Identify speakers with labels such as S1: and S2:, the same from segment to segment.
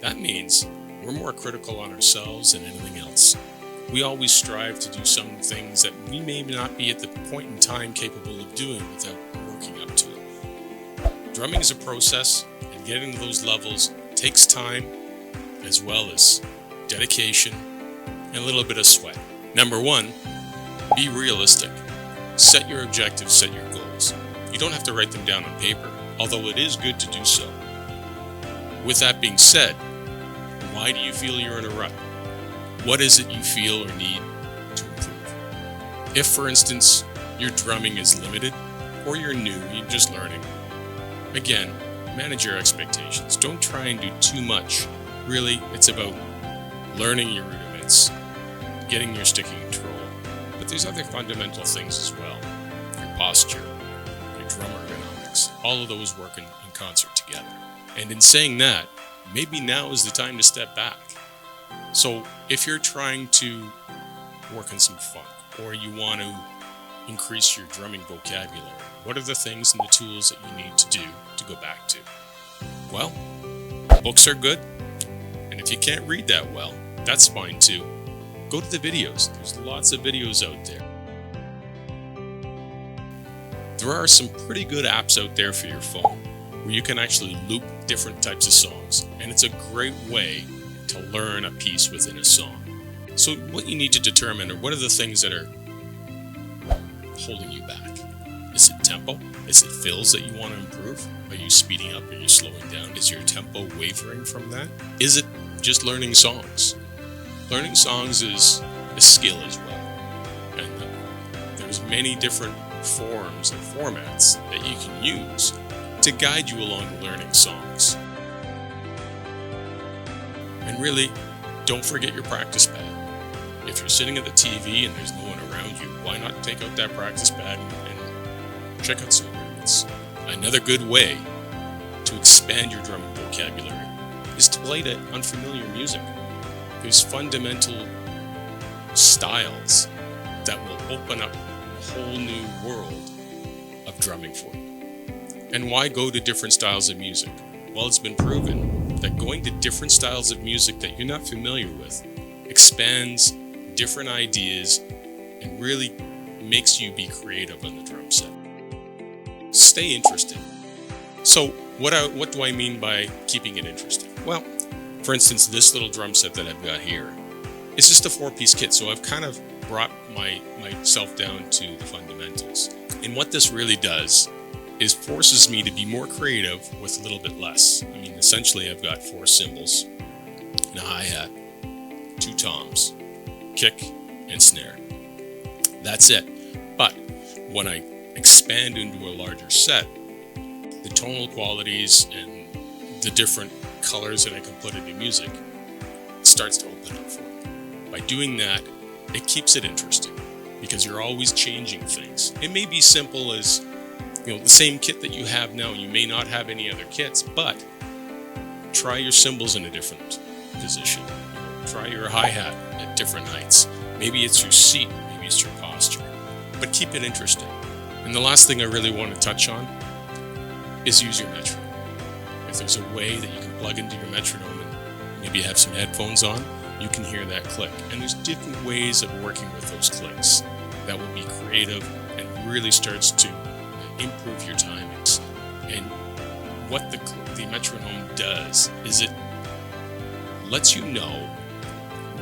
S1: That means we're more critical on ourselves than anything else. We always strive to do some things that we may not be at the point in time capable of doing without working up to it. Drumming is a process, and getting to those levels takes time, as well as dedication and a little bit of sweat. Number 1, be realistic. Set your objectives, set your goals. You don't have to write them down on paper, although it is good to do so. With that being said, why do you feel you're in a rut? What is it you feel or need to improve? If, for instance, your drumming is limited, or you're new, you're just learning, again, manage your expectations. Don't try and do too much. Really, it's about learning your rudiments, getting your sticking control. But there's other fundamental things as well. Your posture, your drum ergonomics, all of those work in concert together. And in saying that, maybe now is the time to step back. So if you're trying to work on some funk, or you want to increase your drumming vocabulary, what are the things and the tools that you need to do to go back to? Well, books are good. And if you can't read that well, that's fine too. Go to the videos. There's lots of videos out there. There are some pretty good apps out there for your phone where you can actually loop different types of songs, and it's a great way to learn a piece within a song. So what you need to determine are what are the things that are holding you back. Is it tempo? Is it fills that you want to improve? Are you speeding up? Are you slowing down? Is your tempo wavering from that? Is it just learning songs? Learning songs is a skill as well. And there's many different forms and formats that you can use to guide you along learning songs. And really, don't forget your practice pad. If you're sitting at the TV and there's no one around you, why not take out that practice pad and check out some rudiments? Another good way to expand your drumming vocabulary is to play to unfamiliar music. There's fundamental styles that will open up a whole new world of drumming for you. And why go to different styles of music? Well, it's been proven that going to different styles of music that you're not familiar with expands different ideas and really makes you be creative on the drum set. Stay interested. So what do I mean by keeping it interesting? Well, for instance, this little drum set that I've got here is just a 4-piece kit, so I've kind of brought myself down to the fundamentals. And what this really does is forces me to be more creative with a little bit less. I mean, essentially I've got 4 cymbals and a hi-hat, 2 toms, kick, and snare. That's it. But when I expand into a larger set, the tonal qualities and the different colors that I can put into music starts to open up for me. By doing that, it keeps it interesting because you're always changing things. It may be simple as the same kit that you have now. You may not have any other kits, but try your cymbals in a different position. Try your hi-hat at different heights. Maybe it's your seat, maybe it's your posture, but keep it interesting. And the last thing I really want to touch on is use your metronome. If there's a way that you can plug into your metronome and maybe have some headphones on, you can hear that click. And there's different ways of working with those clicks that will be creative and really starts to improve your timings. And what the metronome does is it lets you know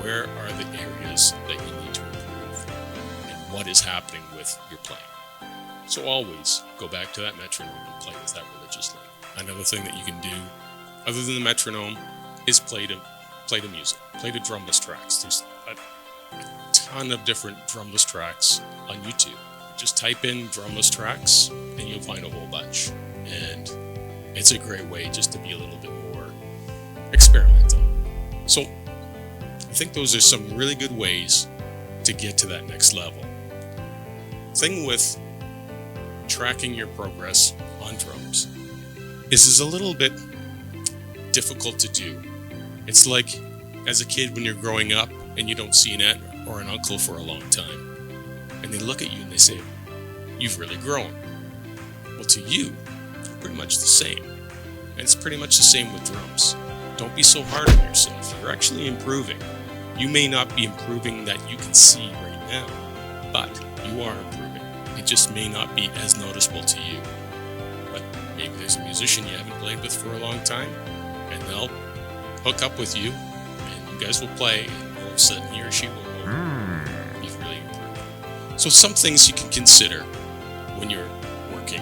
S1: where are the areas that you need to improve and what is happening with your playing. So always go back to that metronome and play with that religiously. Another thing that you can do, other than the metronome, is play to music, play to drumless tracks. There's a ton of different drumless tracks on YouTube. Just type in drumless tracks and you'll find a whole bunch. And it's a great way just to be a little bit more experimental. So I think those are some really good ways to get to that next level. Thing with tracking your progress on drums is a little bit difficult to do. It's like as a kid when you're growing up and you don't see an aunt or an uncle for a long time. And they look at you and they say, you've really grown. Well, to you, you're pretty much the same. And it's pretty much the same with drums. Don't be so hard on yourself. You're actually improving. You may not be improving that you can see right now, but you are improving. It just may not be as noticeable to you. But maybe there's a musician you haven't played with for a long time, and they'll hook up with you, and you guys will play, and all of a sudden he or she will know you've really improved. So some things you can consider when you're working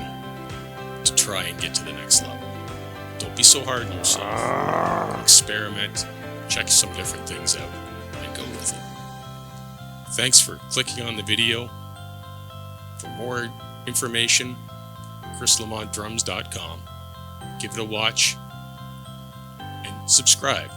S1: to try and get to the next level. Don't be so hard on yourself. Experiment, check some different things out, and go with it. Thanks for clicking on the video. For more information, ChrisLamontDrums.com. Give it a watch and subscribe.